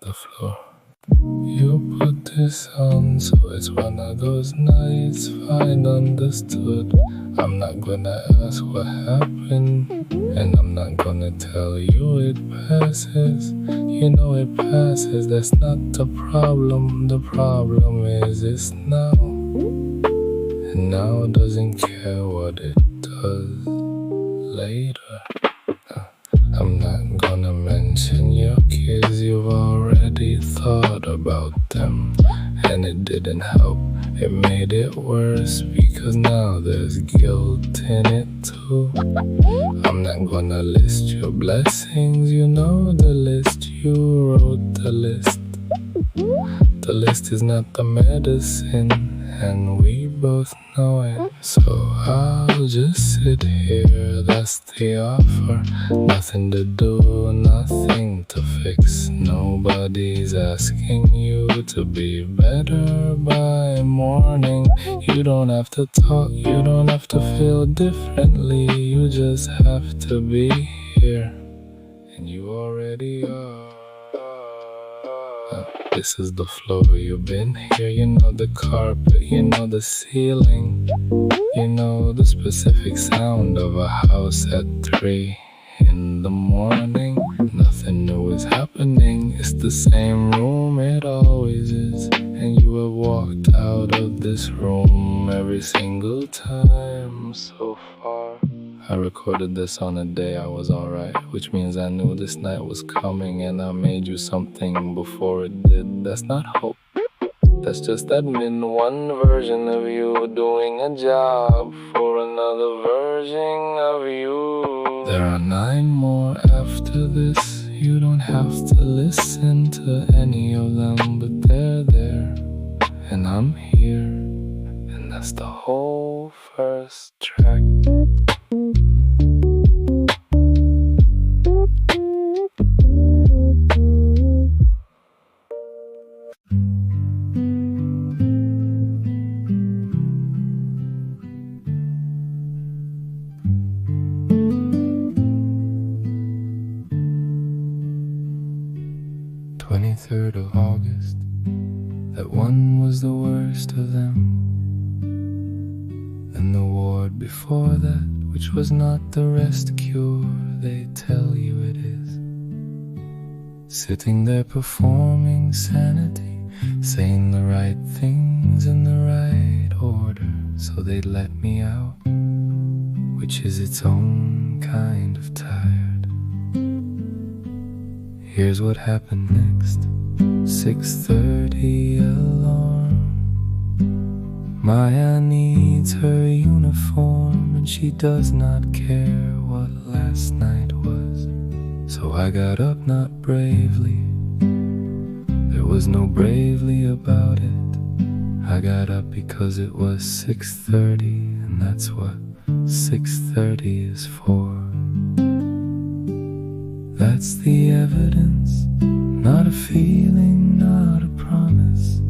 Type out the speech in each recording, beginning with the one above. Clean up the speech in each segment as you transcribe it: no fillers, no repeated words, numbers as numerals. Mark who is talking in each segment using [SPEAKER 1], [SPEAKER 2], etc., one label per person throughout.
[SPEAKER 1] the floor. You put this on, so it's one of those nights, fine, understood. I'm not gonna ask what happened, and I'm not gonna tell you it passes. You know it passes, that's not the problem. The problem is it's now, and now doesn't care what it does later. I'm not gonna mention your kids, you've already thought about them. And it didn't help, it made it worse, because now there's guilt in it too. I'm not gonna list your blessings, you know the list, you wrote the list. The list is not the medicine, and we both know it. So I'll just sit here, that's the offer. Nothing to do, nothing to fix. Nobody's asking you to be better by morning. You don't have to talk, you don't have to feel differently. You just have to be here, and you already are. This is the floor, you've been here. You know the carpet, you know the ceiling. You know the specific sound of a house at 3 in the morning. Nothing new is happening, it's the same room, it always is. And you have walked out of this room every single time so far. I recorded this on a day I was alright, which means I knew this night was coming, and I made you something before it did. That's not hope, that's just admin. One version of you doing a job for another version of you. There are 9 more after this. You don't have to listen to any of them, but they're there, and I'm here, and that's the whole first track. Of August, that one was the worst of them. And the ward before that, which was not the rest cure they tell you it is. Sitting there performing sanity, saying the right things in the right order, so they'd let me out, which is its own kind of tired. Here's what happened next. 6:30 alarm. Maya needs her uniform, and she does not care what last night was. So I got up, not bravely, there was no bravely about it. I got up because it was 6:30, and that's what 6:30 is for. That's the evidence, not a feeling, not a promise.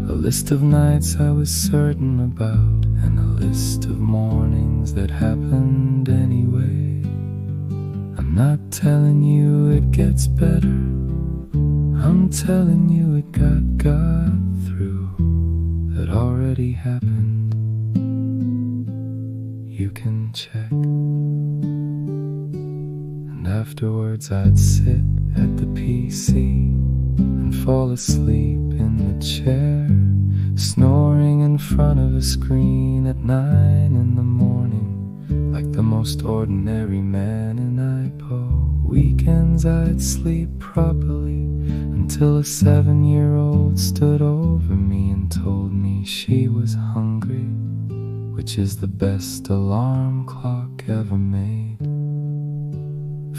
[SPEAKER 1] A list of nights I was certain about, and a list of mornings that happened anyway. I'm not telling you it gets better, I'm telling you it got through. That already happened, you can check. And afterwards I'd sit at the PC and fall asleep in the chair, snoring in front of a screen at 9 in the morning, like the most ordinary man in IPO. Weekends I'd sleep properly until a 7-year-old stood over me and told me she was hungry, which is the best alarm clock ever made.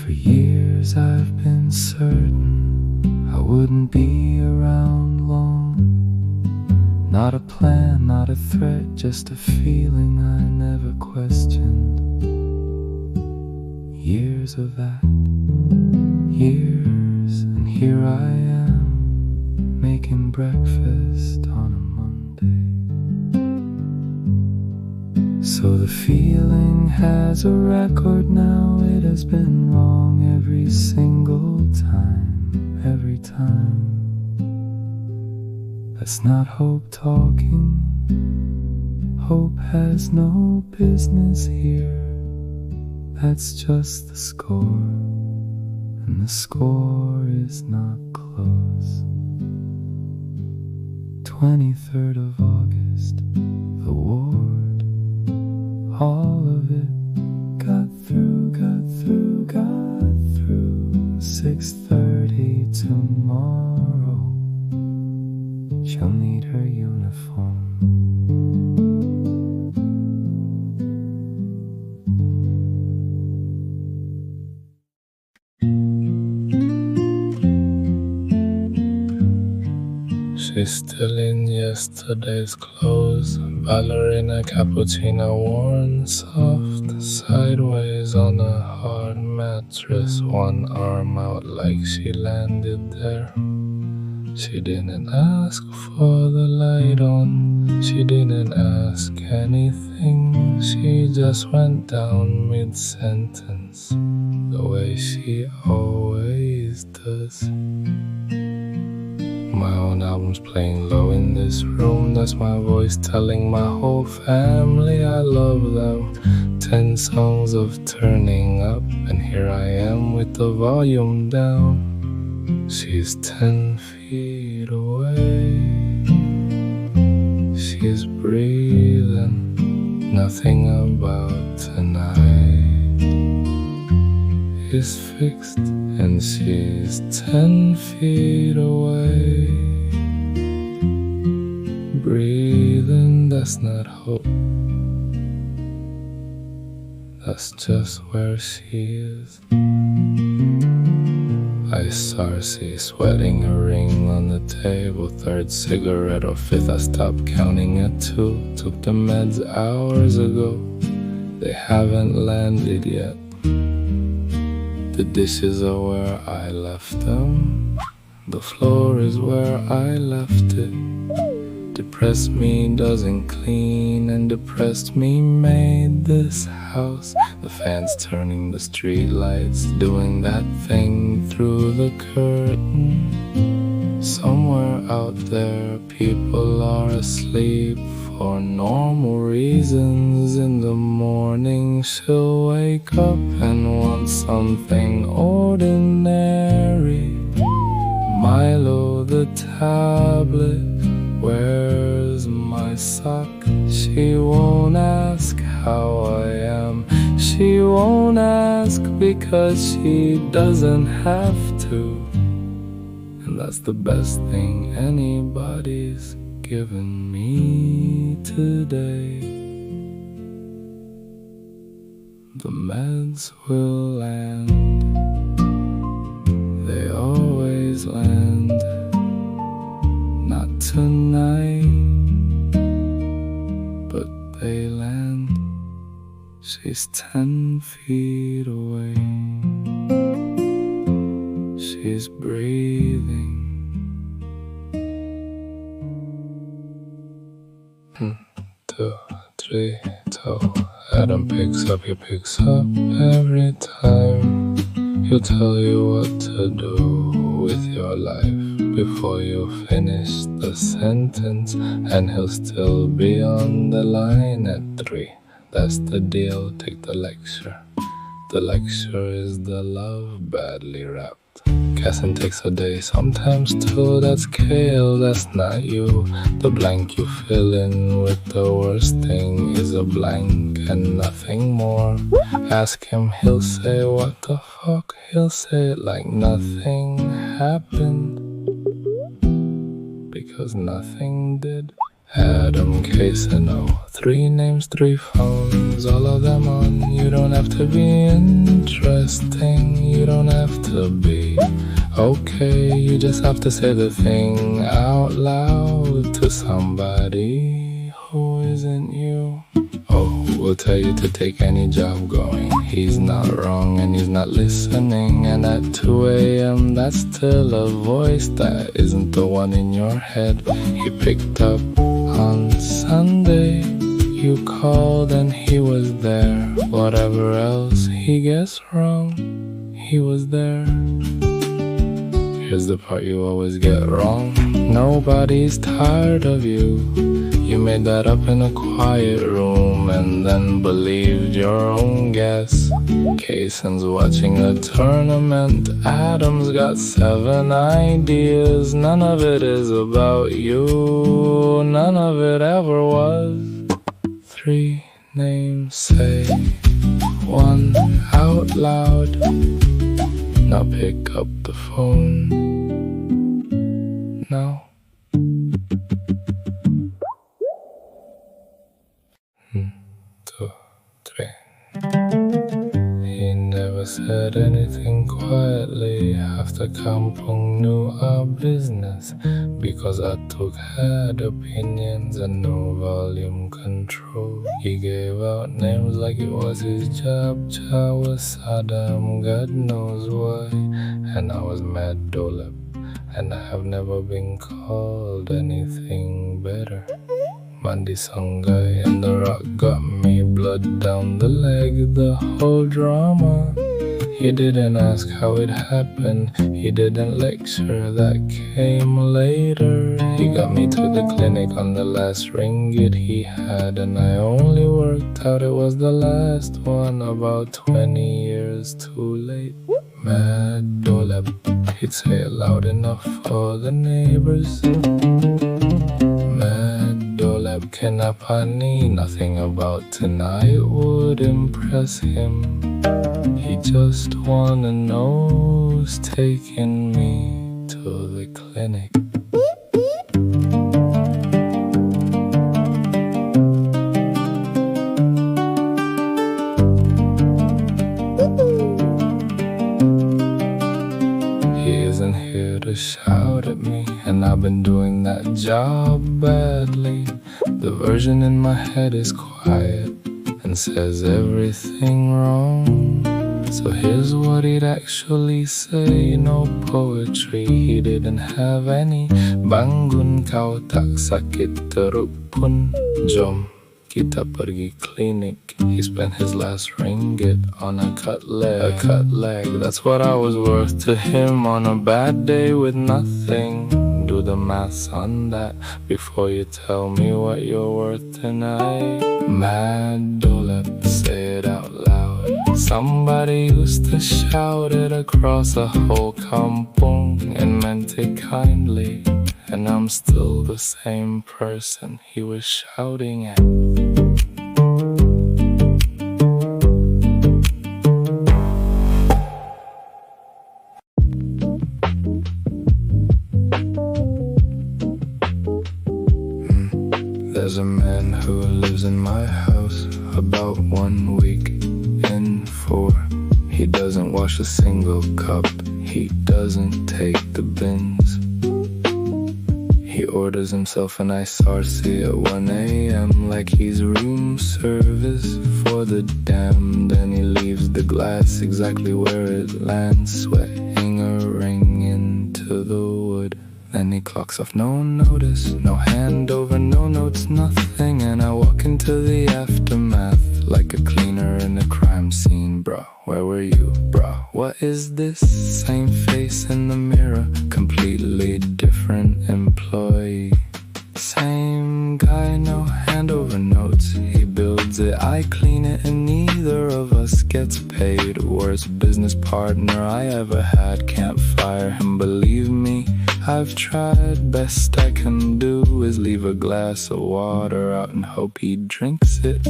[SPEAKER 1] For years I've been certain I wouldn't be around long. Not a plan, not a threat, just a feeling I never questioned. Years of that, years, and here I am, making breakfast on a Monday. So the feeling has a record now, it has been wrong every single time, every time. Let's not hope talking. Hope has no business here. That's just the score, and the score is not close. 23rd of August, the ward, all of it got through, got through, got through. 6:30 tomorrow, she'll need her uniform. She's still in yesterday's clothes, ballerina cappuccino worn soft, sideways on a hard mattress, one arm out like she landed there. She didn't ask for the light on, she didn't ask anything, she just went down mid-sentence, the way she always does. My own album's playing low in this room. That's my voice telling my whole family I love them. 10 songs of turning up, and here I am with the volume down. She's 10 feet away. She's breathing. Nothing about tonight is fixed, and she's 10 feet away. Breathing, that's not hope. That's just where she is. I sarsi, sweating a ring on the table. Third cigarette or fifth, I stopped counting at 2. Took the meds hours ago. They haven't landed yet. The dishes are where I left them. The floor is where I left it. Depressed me doesn't clean, and depressed me made this house. The fans turning the street lights, doing that thing through the curtain. Somewhere out there people are asleep for normal reasons. In the morning she'll wake up and want something ordinary. Milo the tablet, where's my sock? She won't ask how I am. She won't ask because she doesn't have to. And that's the best thing anybody's given me today. The meds will land. They always land. Not tonight, but they land. She's 10 feet away. She's breathing. 2, 3, toe. Adam picks up, he picks up every time. He'll tell you what to do with your life before you finish the sentence, and he'll still be on the line at 3. That's the deal, take the lecture. The lecture is the love badly wrapped. Guessing takes a day, sometimes 2. That's kale, that's not you. The blank you fill in with the worst thing is a blank and nothing more. Ask him, he'll say, what the fuck? He'll say it like nothing happened, because nothing did. Adam Casino, 3 names, 3 phones, all of them on. You don't have to be interesting, you don't have to be okay. You just have to say the thing out loud to somebody who isn't you. Oh, we'll tell you to take any job going. He's not wrong and he's not listening. And at 2 a.m. that's still a voice that isn't the one in your head. He picked up on Sunday. You called and he was there. Whatever else he gets wrong, he was there. Here's the part you always get wrong. Nobody's tired of you. You made that up in a quiet room and then believed your own guess. Kaysen's watching a tournament. Adam's got 7 ideas. None of it is about you. None of it ever was. 3 names, say 1 out loud. Now pick up the phone. Now. 2, 3. He never said anything quietly after Kampung knew our business, because atuk had opinions and no volume control. He gave out names like it was his job. Cha was Saddam, God knows why, and I was mad Dolep, and I have never been called anything better. Mandi Sangai and the rock got me, blood down the leg, the whole drama. He didn't ask how it happened, he didn't lecture, that came later. He got me to the clinic on the last ringgit he had, and I only worked out it was the last one, about 20 years too late. Mad Dolep, he'd say it loud enough for the neighbors. Dolep Kenapani, nothing about tonight would impress him. He just wanna know who's taking me to the clinic. He isn't here to shout at me, and I've been doing that job badly. The version in my head is quiet and says everything wrong. So here's what he'd actually say. No poetry, he didn't have any. Bangun kau tak sakit teruk pun, jom kita pergi klinik. He spent his last ringgit on a cut leg. That's what I was worth to him on a bad day with nothing. Do the maths on that before you tell me what you're worth tonight. Mad Dolep, say it out loud. Somebody used to shout it across a whole kampung and meant it kindly, and I'm still the same person he was shouting at. There's a man who lives in my house, about 1 week in 4. He doesn't wash a single cup, he doesn't take the bins. He orders himself a nice sarsi at 1 a.m. like he's room service for the damned, and he leaves the glass exactly where it lands, sweating a ring into the wood. Then he clocks off, no notice, no handover, no notes, nothing. And I walk into the aftermath like a cleaner in a crime scene. Bruh, where were you? Bruh, what is this? Same face in the mirror, completely different employee. Same guy, no handover notes. He builds it, I clean it, and neither of us gets paid. Worst business partner I ever had, can't fire him, believe me. I've tried, best I can do is leave a glass of water out and hope he drinks it.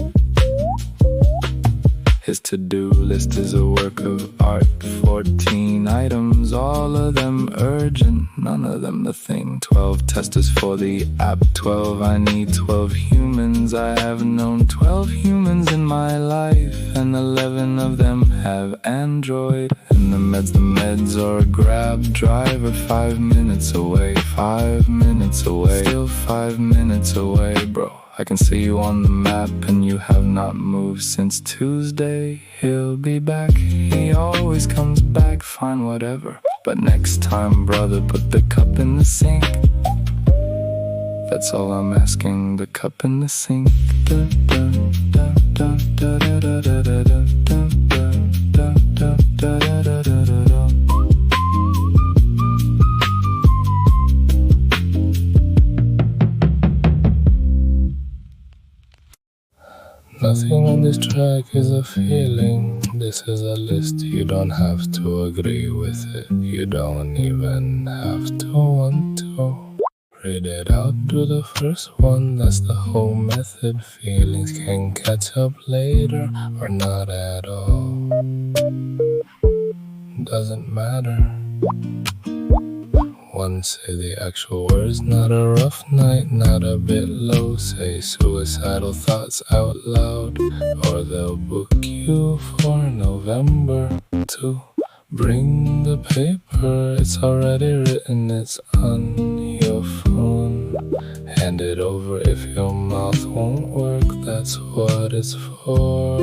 [SPEAKER 1] His to-do list is a work of art, 14 items, all of them urgent, none of them the thing. 12 testers for the app, 12, I need 12 humans. I have known 12 humans in my life, and 11 of them have Android. And the meds are a grab driver, 5 minutes away, 5 minutes away, still 5 minutes away, bro. I can see you on the map and you have not moved since Tuesday. He'll be back, he always comes back, fine, whatever. But next time, brother, put the cup in the sink. That's all I'm asking, the cup in the sink. Da, da, da, da, da, da, da, da, da, da, da, da, da, da, da, da, da. Nothing on this track is a feeling. This is a list, you don't have to agree with it. You don't even have to want to. Read it out, do the first one, that's the whole method. Feelings can catch up later or not at all. Doesn't matter. One, say the actual words, not a rough night, not a bit low. Say suicidal thoughts out loud, or they'll book you for November. 2, bring the paper, it's already written, it's on your phone. Hand it over if your mouth won't work, that's what it's for.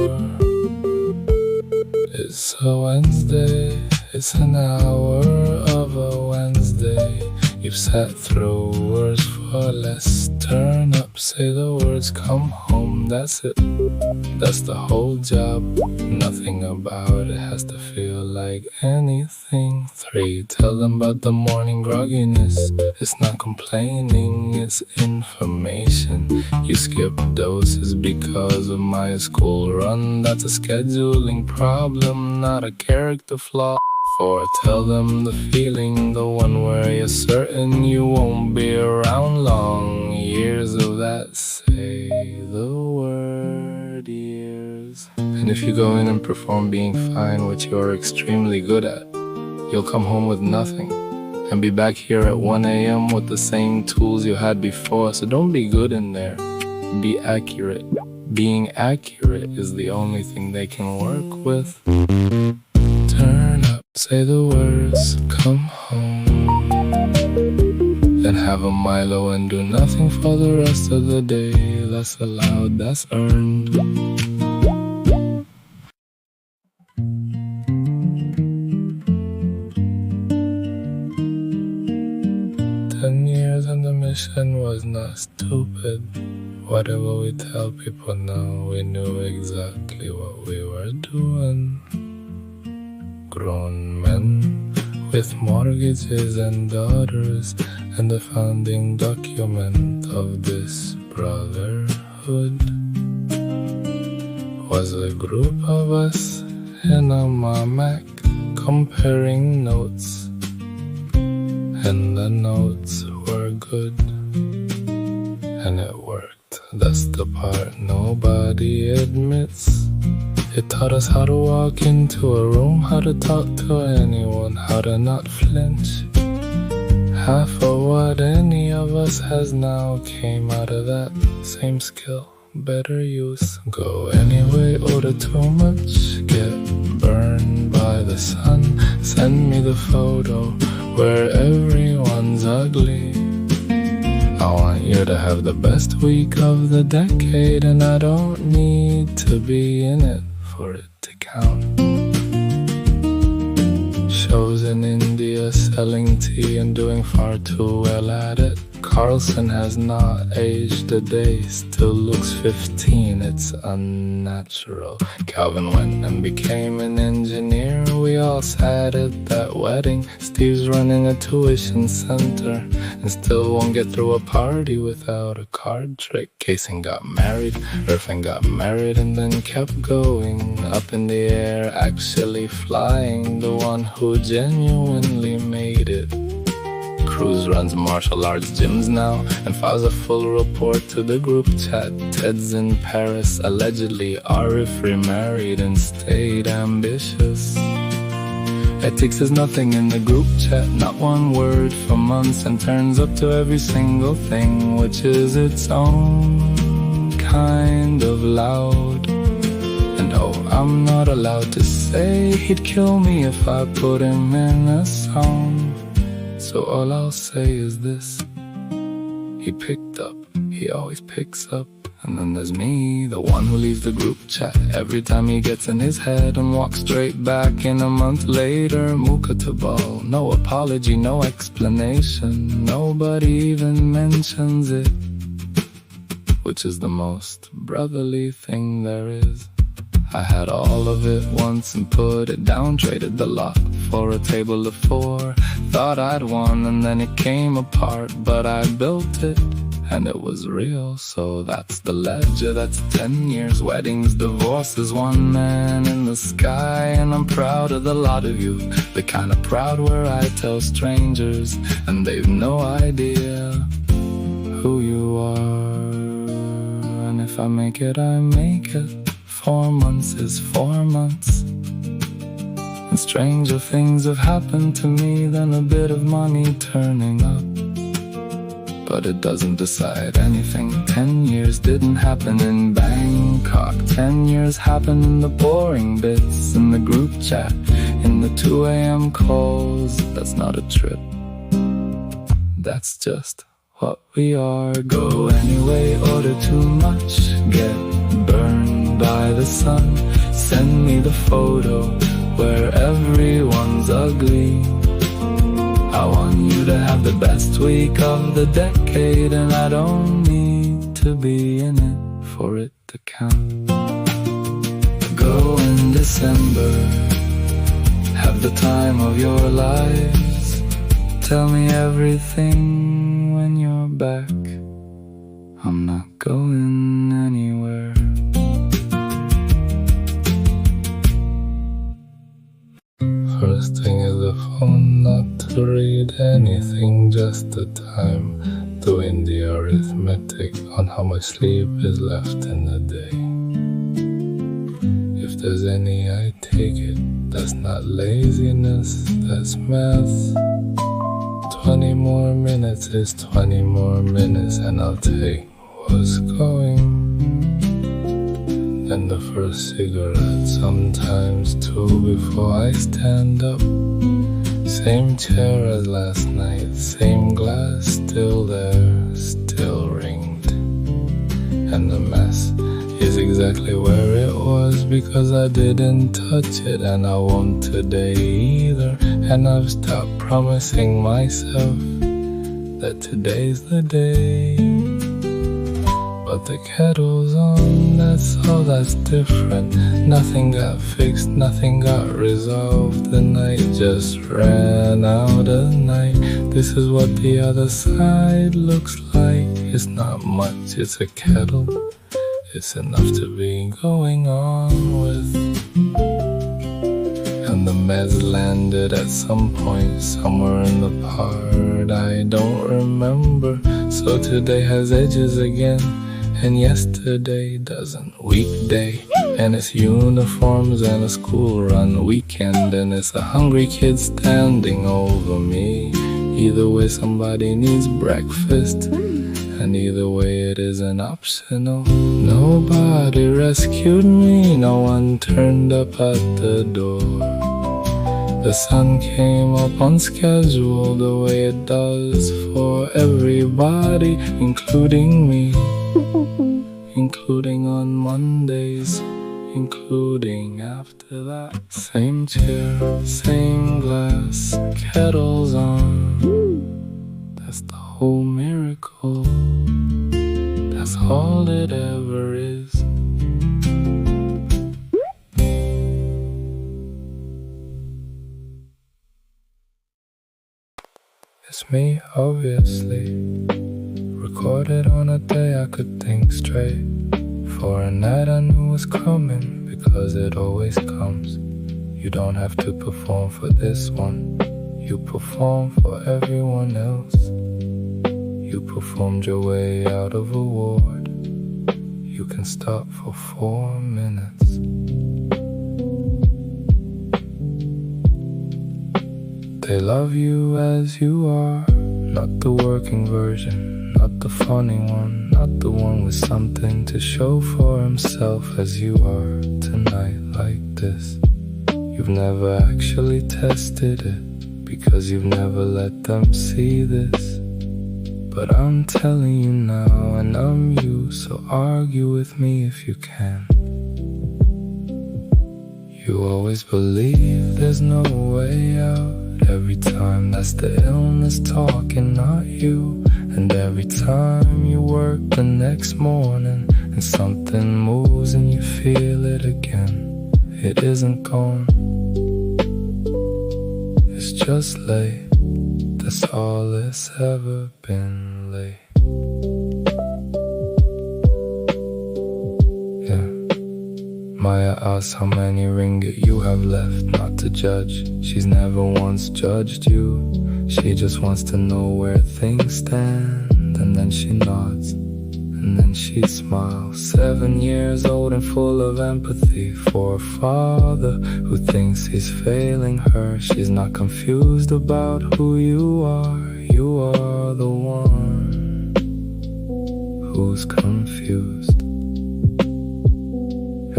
[SPEAKER 1] It's a Wednesday, it's an hour of a Wednesday. You've sat through words for less. Turn up, say the words, come home, that's it. That's the whole job. Nothing about it has to feel like anything. 3, tell them about the morning grogginess. It's not complaining, it's information. You skip doses because of my school run. That's a scheduling problem, not a character flaw. 4, tell them the feeling, the one where you're certain you won't be around long. Years of that, say the word years. And if you go in and perform being fine, which you're extremely good at, you'll come home with nothing and be back here at 1 a.m. with the same tools you had before. So don't be good in there, be accurate. Being accurate is the only thing they can work with. Turn up, say the words, come home. Then have a Milo and do nothing for the rest of the day. That's allowed, that's earned. 10 years and the mission was not stupid. Whatever we tell people now, we knew exactly what we were doing. Grown men with mortgages and daughters, and the founding document of this brotherhood was a group of us in a Mac comparing notes, and the notes were good, and it worked. That's the part nobody admits. It taught us how to walk into a room, how to talk to anyone, how to not flinch. Half of what any of us has now came out of that same skill. Better use. Go anyway, order too much, get burned by the sun. Send me the photo where everyone's ugly. I want you to have the best week of the decade, and I don't need to be in it for it to count. Shows in India selling tea and doing far too well at it. Carlson has not aged a day, still looks 15, it's unnatural. Calvin went and became an engineer, we all sat at that wedding. Steve's running a tuition center and still won't get through a party without a card trick. Casey got married, Irfan got married and then kept going. Up in the air, actually flying, the one who genuinely made it. Cruz runs martial arts gyms now and files a full report to the group chat. Ted's in Paris, allegedly. Arif remarried and stayed ambitious. Ethics is nothing in the group chat, not one word for months, and turns up to every single thing, which is its own kind of loud. And oh, I'm not allowed to say he'd kill me if I put him in a song. So all I'll say is this: he picked up, he always picks up. And then there's me, the one who leaves the group chat every time he gets in his head and walks straight back in a month later. Muka tebal, no apology, no explanation. Nobody even mentions it, which is the most brotherly thing there is. I had all of it once and put it down, traded the lot for a table of 4. Thought I'd won and then it came apart, but I built it and it was real. So that's the ledger, that's 10 years, weddings, divorces, one man in the sky. And I'm proud of the lot of you, the kind of proud where I tell strangers and they've no idea who you are. And if I make it, I make it. 4 months is 4 months, and stranger things have happened to me than a bit of money turning up. But it doesn't decide anything. 10 years didn't happen in Bangkok. 10 years happened in the boring bits, in the group chat, in the 2 a.m. calls. That's not a trip, that's just what we are. Go anyway, order too much, get burned by the sun. Send me the photo where everyone's ugly. I want you to have the best week of the decade, and I don't need to be in it for it to count. Go in December, have the time of your lives. Tell me everything when you're back. I'm not going anywhere. First thing is the phone, not to read anything, just the time. Doing the arithmetic on how much sleep is left in the day. If there's any, I take it. That's not laziness, that's math. 20 more minutes is 20 more minutes, and I'll take what's going. Then the first cigarette, sometimes 2 before I stand up. Same chair as last night, same glass, still there, still ringed. And the mess is exactly where it was, because I didn't touch it, and I won't today either. And I've stopped promising myself that today's the day. But the kettle's on, that's all that's different. Nothing got fixed, nothing got resolved. The night just ran out of night. This is what the other side looks like. It's not much, it's a kettle. It's enough to be going on with. And the meds landed at some point, somewhere in the part I don't remember. So today has edges again, and yesterday doesn't. Weekday, and it's uniforms and a school run. Weekend, and it's a hungry kid standing over me. Either way somebody needs breakfast, and either way it isn't optional. Nobody rescued me, no one turned up at the door. The sun came up on schedule the way it does for everybody, including me. Including on Mondays, including after that. Same chair, same glass, kettle's on. That's the whole miracle. That's all it ever is. It's me, obviously. Recorded on a day I could think straight. For a night I knew was coming, because it always comes. You don't have to perform for this one, you perform for everyone else. You performed your way out of a ward. You can stop for 4 minutes. They love you as you are, not the working version, not the funny one, not the one with something to show for himself as you are tonight like this. You've never actually tested it, because you've never let them see this. But I'm telling you now, and I'm you, so argue with me if you can. You always believe there's no way out. Every time that's the illness talking, not you. And every time you work the next morning and something moves and you feel it again, it isn't gone, it's just late. That's all it's ever been, late. Maya asks how many ringgit you have left. Not to judge, she's never once judged you. She just wants to know where things stand. And then she nods, and then she smiles. 7 years old and full of empathy for a father who thinks he's failing her. She's not confused about who you are. You are the one who's confused.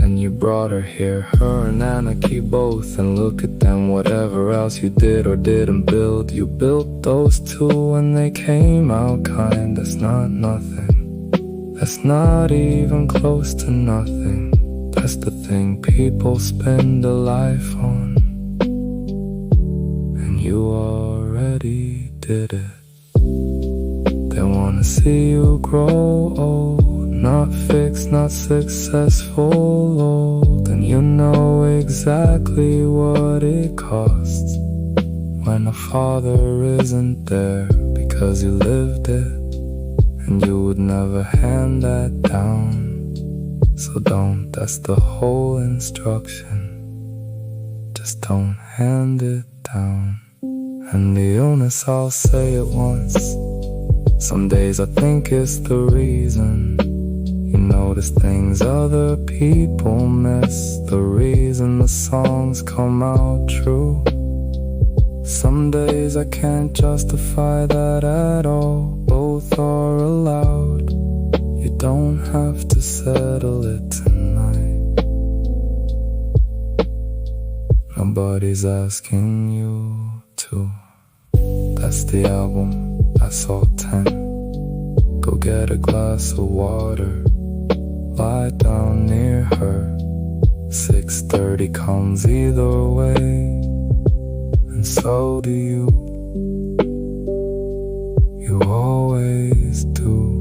[SPEAKER 1] And you brought her here, her and Anarchy both. And look at them, whatever else you did or didn't build, you built those two when they came out kind. That's not nothing. That's not even close to nothing. That's the thing people spend a life on. And you already did it. They wanna see you grow old, not fixed, not successful, old. And you know exactly what it costs when a father isn't there, because you lived it. And you would never hand that down. So don't, that's the whole instruction. Just don't hand it down. And the illness, I'll say it once. Some days I think it's the reason you notice things other people miss. The reason the songs come out true. Some days I can't justify that at all. Both are allowed. You don't have to settle it tonight. Nobody's asking you to. That's the album, that's all 10. Go get a glass of water, lie down near her. 6:30 comes either way. And so do you. You always do.